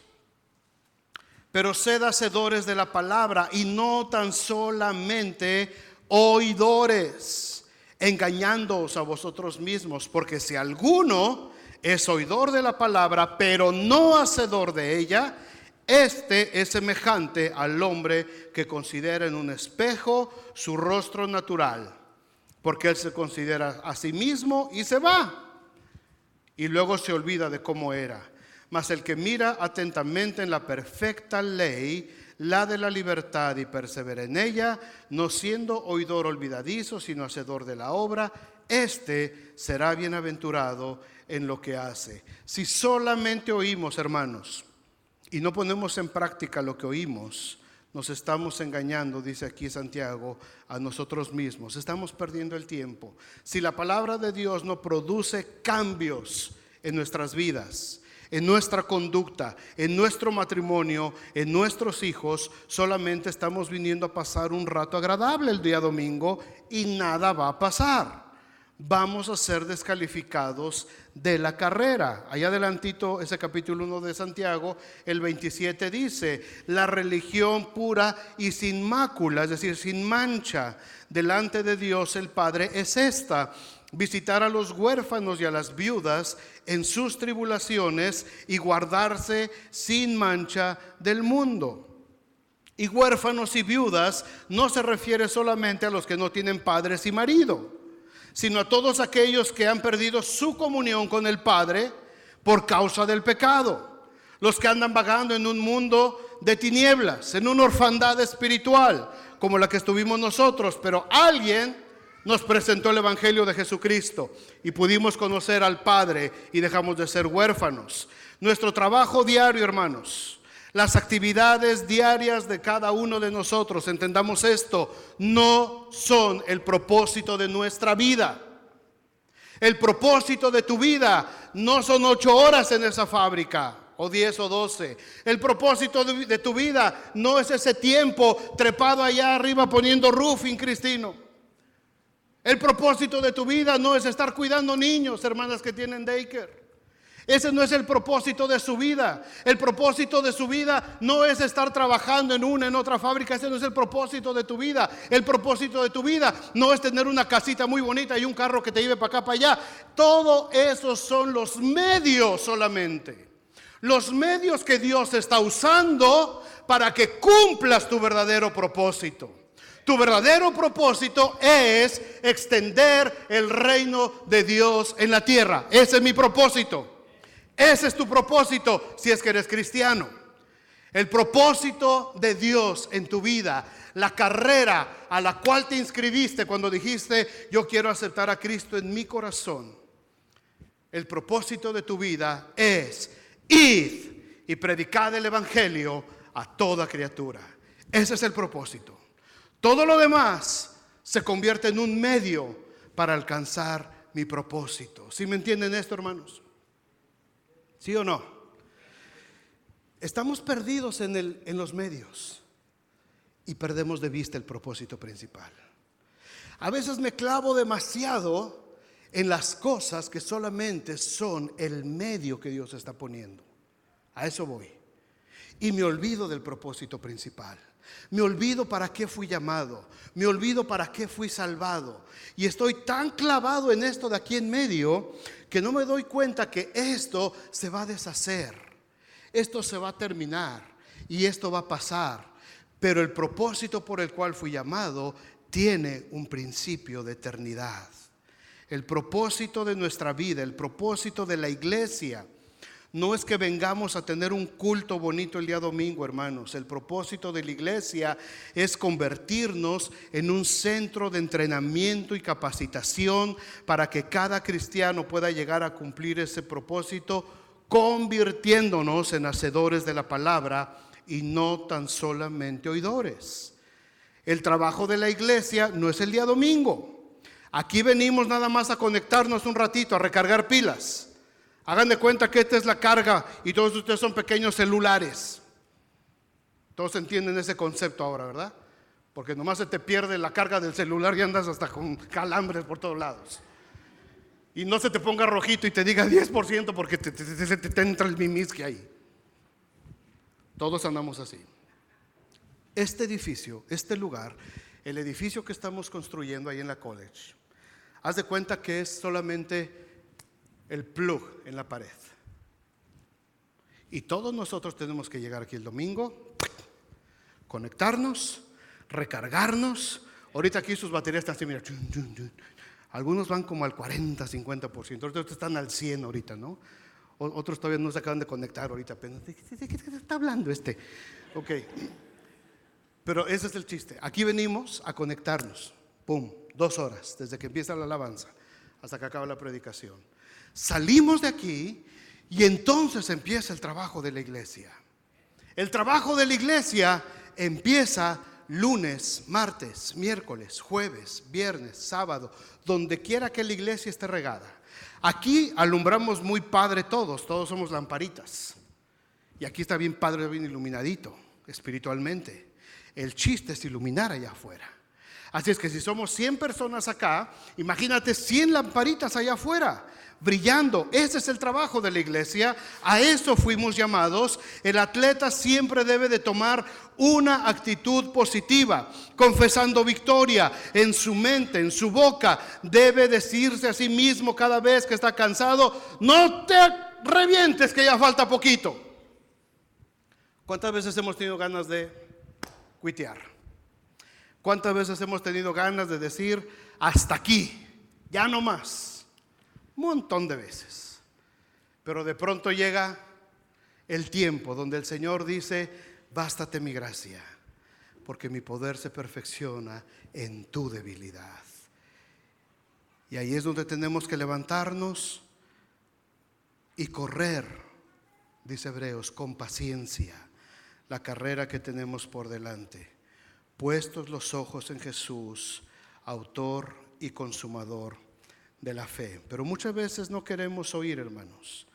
Pero sed hacedores de la palabra y no tan solamente oidores, engañándoos a vosotros mismos, porque si alguno es oidor de la palabra, pero no hacedor de ella, este es semejante al hombre que considera en un espejo su rostro natural, porque él se considera a sí mismo y se va, y luego se olvida de cómo era. Mas el que mira atentamente en la perfecta ley, la de la libertad, y persevera en ella, no siendo oidor olvidadizo, sino hacedor de la obra, este será bienaventurado en lo que hace. Si solamente oímos, hermanos, y no ponemos en práctica lo que oímos, nos estamos engañando, dice aquí Santiago, a nosotros mismos. Estamos perdiendo el tiempo. Si la palabra de Dios no produce cambios en nuestras vidas, en nuestra conducta, en nuestro matrimonio, en nuestros hijos, solamente estamos viniendo a pasar un rato agradable el día domingo y nada va a pasar. vamos a ser descalificados de la carrera. Allá adelantito, ese capítulo 1 de Santiago, el 27 dice: la religión pura y sin mácula, es decir, sin mancha, delante de Dios el Padre es esta: visitar a los huérfanos y a las viudas en sus tribulaciones y guardarse sin mancha del mundo. Y huérfanos y viudas no se refiere solamente a los que no tienen padres y marido, sino a todos aquellos que han perdido su comunión con el Padre por causa del pecado, los que andan vagando en un mundo de tinieblas, en una orfandad espiritual como la que estuvimos nosotros. Pero alguien nos presentó el Evangelio de Jesucristo y pudimos conocer al Padre y dejamos de ser huérfanos. Nuestro trabajo diario, hermanos, las actividades diarias de cada uno de nosotros, entendamos esto, no son el propósito de nuestra vida. El propósito de tu vida no son 8 horas en esa fábrica, o 10 o 12. El propósito de tu vida no es ese tiempo trepado allá arriba poniendo roofing, Cristino. El propósito de tu vida no es estar cuidando niños, hermanas que tienen daycare. Ese no es el propósito de su vida. El propósito de su vida no es estar trabajando en otra fábrica. Ese no es el propósito de tu vida. El propósito de tu vida no es tener una casita muy bonita y un carro que te lleve para acá, para allá. Todo eso son los medios solamente. Los medios que Dios está usando para que cumplas tu verdadero propósito. Tu verdadero propósito es extender el reino de Dios en la tierra. Ese es mi propósito. Ese es tu propósito si es que eres cristiano. El propósito de Dios en tu vida, la carrera a la cual te inscribiste cuando dijiste: yo quiero aceptar a Cristo en mi corazón. El propósito de tu vida es: id y predicad el Evangelio a toda criatura. Ese es el propósito. Todo lo demás se convierte en un medio para alcanzar mi propósito. ¿Sí me entienden esto, hermanos? ¿Sí o no? Estamos perdidos en los medios y perdemos de vista el propósito principal. A veces me clavo demasiado en las cosas que solamente son el medio que Dios está poniendo. A eso voy. Y me olvido del propósito principal. Me olvido para qué fui llamado. Me olvido para qué fui salvado. Y estoy tan clavado en esto de aquí en medio que no me doy cuenta que esto se va a deshacer. Esto se va a terminar y esto va a pasar. Pero el propósito por el cual fui llamado tiene un principio de eternidad. El propósito de nuestra vida, el propósito de la iglesia, no es que vengamos a tener un culto bonito el día domingo, hermanos. El propósito de la iglesia es convertirnos en un centro de entrenamiento y capacitación para que cada cristiano pueda llegar a cumplir ese propósito, convirtiéndonos en hacedores de la palabra y no tan solamente oidores. El trabajo de la iglesia no es el día domingo. Aquí venimos nada más a conectarnos un ratito, a recargar pilas. Hagan de cuenta que esta es la carga y todos ustedes son pequeños celulares. Todos entienden ese concepto ahora, ¿verdad? Porque nomás se te pierde la carga del celular y andas hasta con calambres por todos lados. Y no se te ponga rojito y te diga 10% porque te entra el mimisque ahí. Todos andamos así. Este edificio, este lugar, el edificio que estamos construyendo ahí en la college, haz de cuenta que es solamente el plug en la pared. Y todos nosotros tenemos que llegar aquí el domingo, conectarnos, recargarnos. Ahorita aquí sus baterías están así, mira, algunos van como al 40, 50%. Otros están al 100 ahorita, ¿no? Otros todavía no se acaban de conectar ahorita apenas. ¿De qué está hablando este? Ok. Pero ese es el chiste. Aquí venimos a conectarnos. Pum, 2 horas, desde que empieza la alabanza hasta que acaba la predicación. Salimos de aquí y entonces empieza el trabajo de la iglesia. El trabajo de la iglesia empieza lunes, martes, miércoles, jueves, viernes, sábado, donde quiera que la iglesia esté regada. Aquí alumbramos muy padre todos somos lamparitas. Y aquí está bien padre, bien iluminadito espiritualmente. El chiste es iluminar allá afuera. Así es que si somos 100 personas acá, imagínate 100 lamparitas allá afuera, brillando. Ese es el trabajo de la iglesia. A eso fuimos llamados. El atleta siempre debe de tomar una actitud positiva, confesando victoria en su mente, en su boca. Debe decirse a sí mismo cada vez que está cansado: no te revientes, que ya falta poquito. ¿Cuántas veces hemos tenido ganas de cuitear? ¿Cuántas veces hemos tenido ganas de decir: hasta aquí, ya no más? Un montón de veces. Pero de pronto llega el tiempo donde el Señor dice: bástate mi gracia, porque mi poder se perfecciona en tu debilidad. Y ahí es donde tenemos que levantarnos y correr, dice Hebreos, con paciencia la carrera que tenemos por delante, puestos los ojos en Jesús, autor y consumador de la fe. Pero muchas veces no queremos oír, hermanos.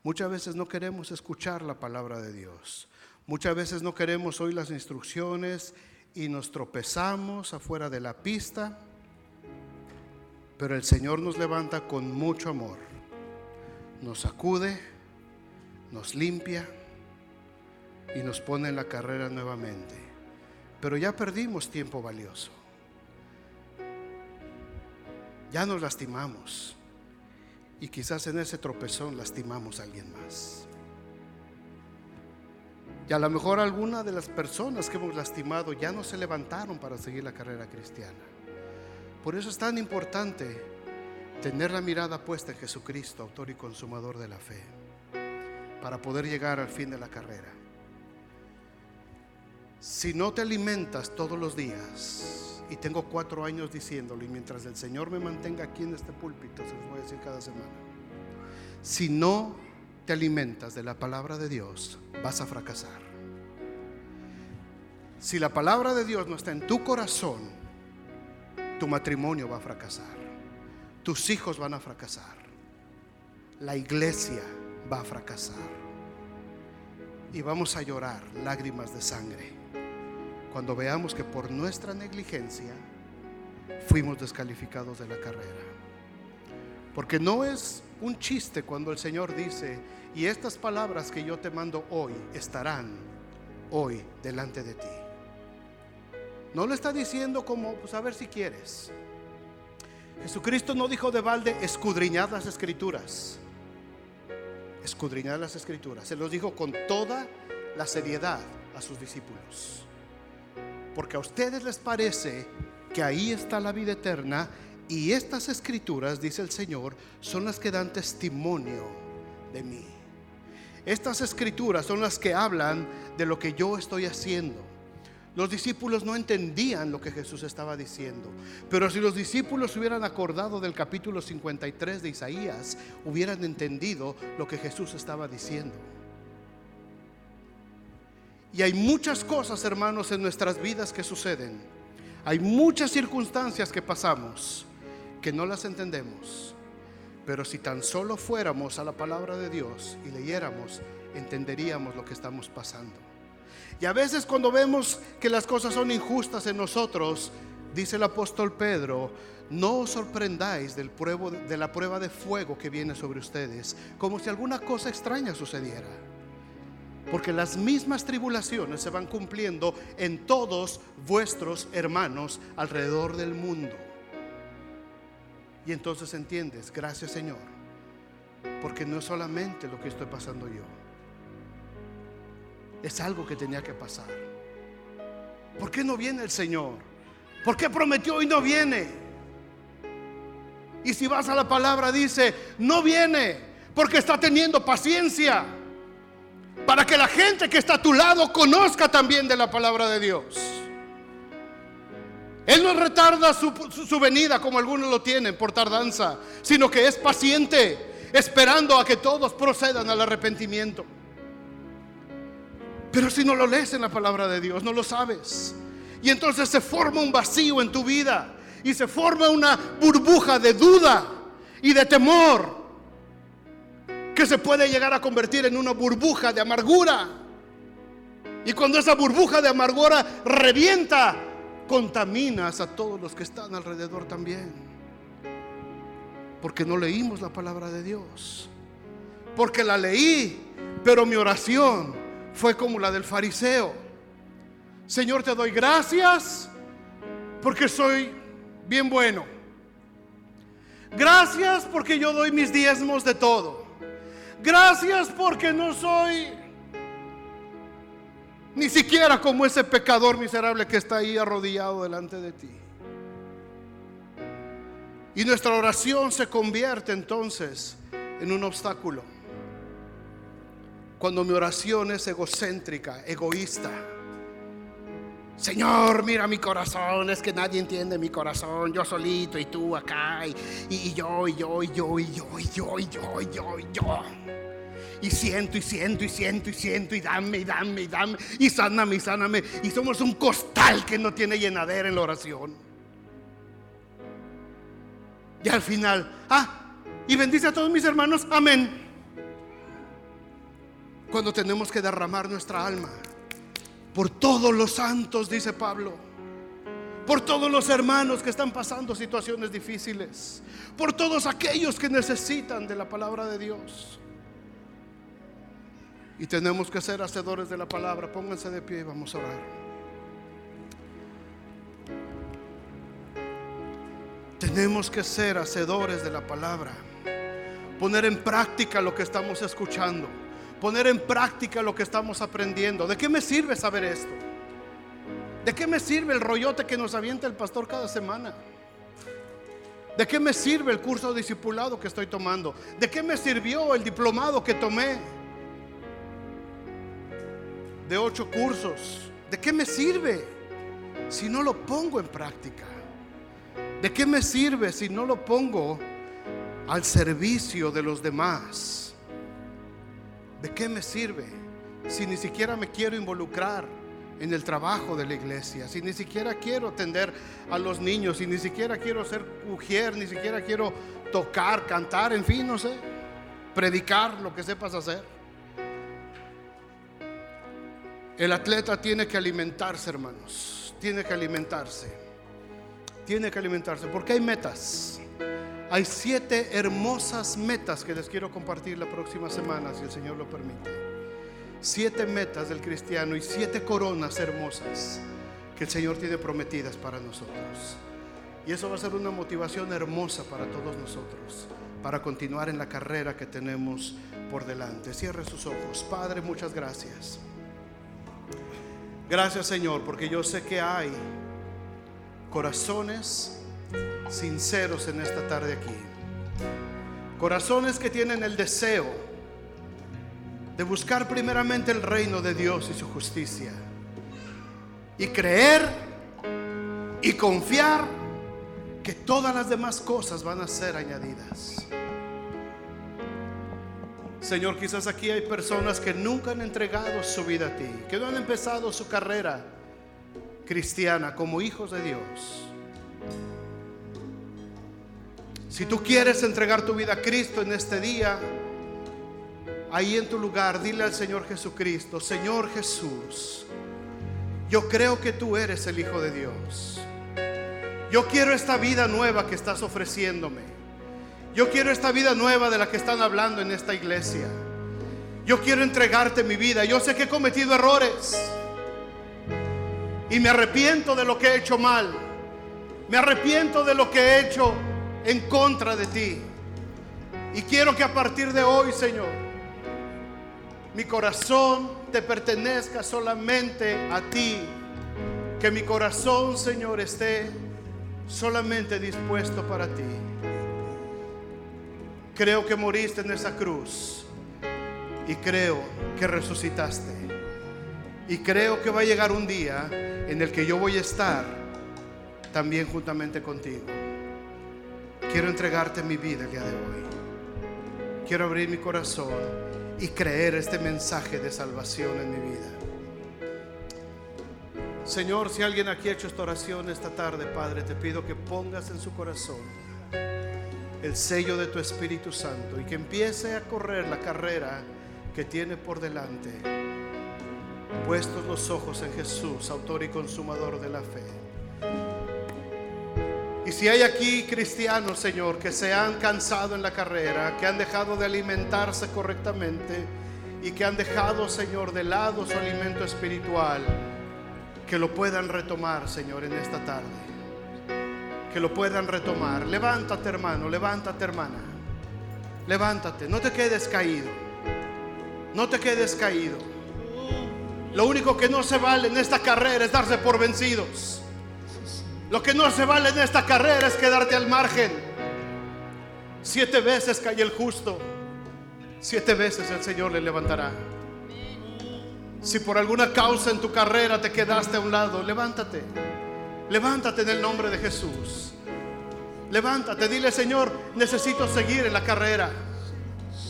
Muchas veces no queremos escuchar la palabra de Dios. Muchas veces no queremos oír las instrucciones y nos tropezamos afuera de la pista. Pero el Señor nos levanta con mucho amor, nos sacude, nos limpia y nos pone en la carrera nuevamente. Pero ya perdimos tiempo valioso. Ya nos lastimamos. Y quizás en ese tropezón lastimamos a alguien más. Y a lo mejor alguna de las personas que hemos lastimado ya no se levantaron para seguir la carrera cristiana. Por eso es tan importante tener la mirada puesta en Jesucristo, autor y consumador de la fe, para poder llegar al fin de la carrera. Si no te alimentas todos los días, y tengo 4 años diciéndolo, y mientras el Señor me mantenga aquí en este púlpito, se los voy a decir cada semana: si no te alimentas de la palabra de Dios, vas a fracasar. Si la palabra de Dios no está en tu corazón, tu matrimonio va a fracasar, tus hijos van a fracasar, la iglesia va a fracasar, y vamos a llorar lágrimas de sangre cuando veamos que por nuestra negligencia fuimos descalificados de la carrera. Porque no es un chiste cuando el Señor dice: y estas palabras que yo te mando hoy estarán hoy delante de ti. No lo está diciendo como pues a ver si quieres. Jesucristo no dijo de balde: escudriñad las escrituras. Escudriñad las escrituras. Se los dijo con toda la seriedad a sus discípulos. Porque a ustedes les parece que ahí está la vida eterna, y estas escrituras, dice el Señor, son las que dan testimonio de mí. Estas escrituras son las que hablan de lo que yo estoy haciendo. Los discípulos no entendían lo que Jesús estaba diciendo, pero si los discípulos hubieran acordado del capítulo 53 de Isaías, hubieran entendido lo que Jesús estaba diciendo. Y hay muchas cosas, hermanos, en nuestras vidas que suceden. Hay muchas circunstancias que pasamos que no las entendemos. Pero si tan solo fuéramos a la palabra de Dios y leyéramos, entenderíamos lo que estamos pasando. Y a veces cuando vemos que las cosas son injustas en nosotros, dice el apóstol Pedro: no os sorprendáis de la prueba de fuego que viene sobre ustedes, como si alguna cosa extraña sucediera. Porque las mismas tribulaciones se van cumpliendo en todos vuestros hermanos alrededor del mundo. Y entonces entiendes: gracias, Señor, porque no es solamente lo que estoy pasando yo, es algo que tenía que pasar. ¿Por qué no viene el Señor? ¿Por qué prometió y no viene? Y si vas a la palabra, dice: no viene porque está teniendo paciencia, para que la gente que está a tu lado conozca también de la palabra de Dios. Él no retarda su venida como algunos lo tienen por tardanza, sino que es paciente, esperando a que todos procedan al arrepentimiento. Pero si no lo lees en la palabra de Dios, no lo sabes. Y entonces se forma un vacío en tu vida, y se forma una burbuja de duda y de temor, que se puede llegar a convertir en una burbuja de amargura. Y cuando esa burbuja de amargura revienta contaminas a todos los que están alrededor también. Porque no leímos la palabra de Dios. Porque la leí, pero mi oración fue como la del fariseo. Señor, te doy gracias porque soy bien bueno. Gracias porque yo doy mis diezmos de todo. Gracias porque no soy ni siquiera como ese pecador miserable que está ahí arrodillado delante de ti. Y nuestra oración se convierte entonces en un obstáculo. Cuando mi oración es egocéntrica, egoísta. Señor, mira mi corazón, es que nadie entiende mi corazón, yo solito y tú acá, y yo. Y siento, y dame, y sáname, y somos un costal que no tiene llenadera en la oración. Y al final, y bendice a todos mis hermanos, amén. Cuando tenemos que derramar nuestra alma por todos los santos, dice Pablo, por todos los hermanos que están pasando situaciones difíciles, por todos aquellos que necesitan de la palabra de Dios. Y tenemos que ser hacedores de la palabra. Pónganse de pie y vamos a orar. Tenemos que ser hacedores de la palabra, poner en práctica lo que estamos escuchando, poner en práctica lo que estamos aprendiendo. ¿De qué me sirve saber esto? ¿De qué me sirve el rollote que nos avienta el pastor cada semana? ¿De qué me sirve el curso de discipulado que estoy tomando? ¿De qué me sirvió el diplomado que tomé de 8 cursos? ¿De qué me sirve si no lo pongo en práctica? ¿De qué me sirve si no lo pongo al servicio de los demás? ¿De qué me sirve si ni siquiera me quiero involucrar en el trabajo de la iglesia? Si ni siquiera quiero atender a los niños, si ni siquiera quiero ser ujier, ni siquiera quiero tocar, cantar, en fin, no sé, predicar, lo que sepas hacer. El atleta tiene que alimentarse, hermanos. Tiene que alimentarse. Porque hay metas. Hay 7 hermosas metas que les quiero compartir la próxima semana, si el Señor lo permite. 7 metas del cristiano y 7 coronas hermosas que el Señor tiene prometidas para nosotros. Y eso va a ser una motivación hermosa para todos nosotros, para continuar en la carrera que tenemos por delante. Cierre sus ojos. Padre, muchas gracias. Gracias, Señor, porque yo sé que hay corazones sinceros en esta tarde aquí. Corazones que tienen el deseo de buscar primeramente el reino de Dios y su justicia, y creer y confiar que todas las demás cosas van a ser añadidas. Señor, quizás aquí hay personas que nunca han entregado su vida a ti, que no han empezado su carrera cristiana como hijos de Dios. Si tú quieres entregar tu vida a Cristo en este día, ahí en tu lugar, dile al Señor Jesucristo: Señor Jesús, yo creo que tú eres el Hijo de Dios. Yo quiero esta vida nueva que estás ofreciéndome. Yo quiero esta vida nueva de la que están hablando en esta iglesia. Yo quiero entregarte mi vida. Yo sé que he cometido errores y me arrepiento de lo que he hecho mal. Me arrepiento de lo que he hecho en contra de ti. Y quiero que a partir de hoy, Señor, mi corazón te pertenezca solamente a ti. Que mi corazón, Señor, esté solamente dispuesto para ti. Creo que moriste en esa cruz y creo que resucitaste. Y creo que va a llegar un día en el que yo voy a estar también juntamente contigo. Quiero entregarte mi vida el día de hoy. Quiero abrir mi corazón y creer este mensaje de salvación en mi vida. Señor, si alguien aquí ha hecho esta oración esta tarde, Padre, te pido que pongas en su corazón el sello de tu Espíritu Santo y que empiece a correr la carrera que tiene por delante, puestos los ojos en Jesús, autor y consumador de la fe. Y si hay aquí cristianos, Señor, que se han cansado en la carrera, que han dejado de alimentarse correctamente y que han dejado, Señor, de lado su alimento espiritual, que lo puedan retomar, Señor, en esta tarde. Que lo puedan retomar. Levántate, hermano, levántate, hermana. Levántate, no te quedes caído. No te quedes caído. Lo único que no se vale en esta carrera es darse por vencidos. Lo que no se vale en esta carrera es quedarte al margen. 7 veces cae el justo, 7 veces el Señor le levantará. Si por alguna causa en tu carrera te quedaste a un lado, levántate. Levántate en el nombre de Jesús. Levántate, dile: Señor, necesito seguir en la carrera.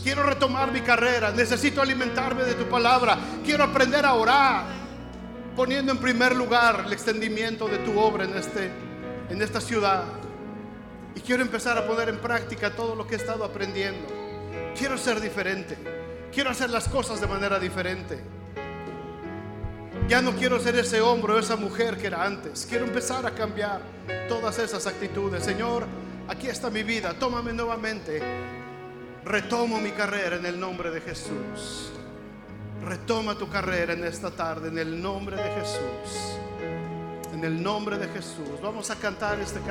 Quiero retomar mi carrera. Necesito alimentarme de tu palabra. Quiero aprender a orar, poniendo en primer lugar el extendimiento de tu obra en esta ciudad. Y quiero empezar a poner en práctica todo lo que he estado aprendiendo. Quiero ser diferente. Quiero hacer las cosas de manera diferente. Ya no quiero ser ese hombre o esa mujer que era antes. Quiero empezar a cambiar todas esas actitudes. Señor, aquí está mi vida. Tómame nuevamente. Retomo mi carrera en el nombre de Jesús. Retoma tu carrera en esta tarde en el nombre de Jesús. En el nombre de Jesús. Vamos a cantar este canto.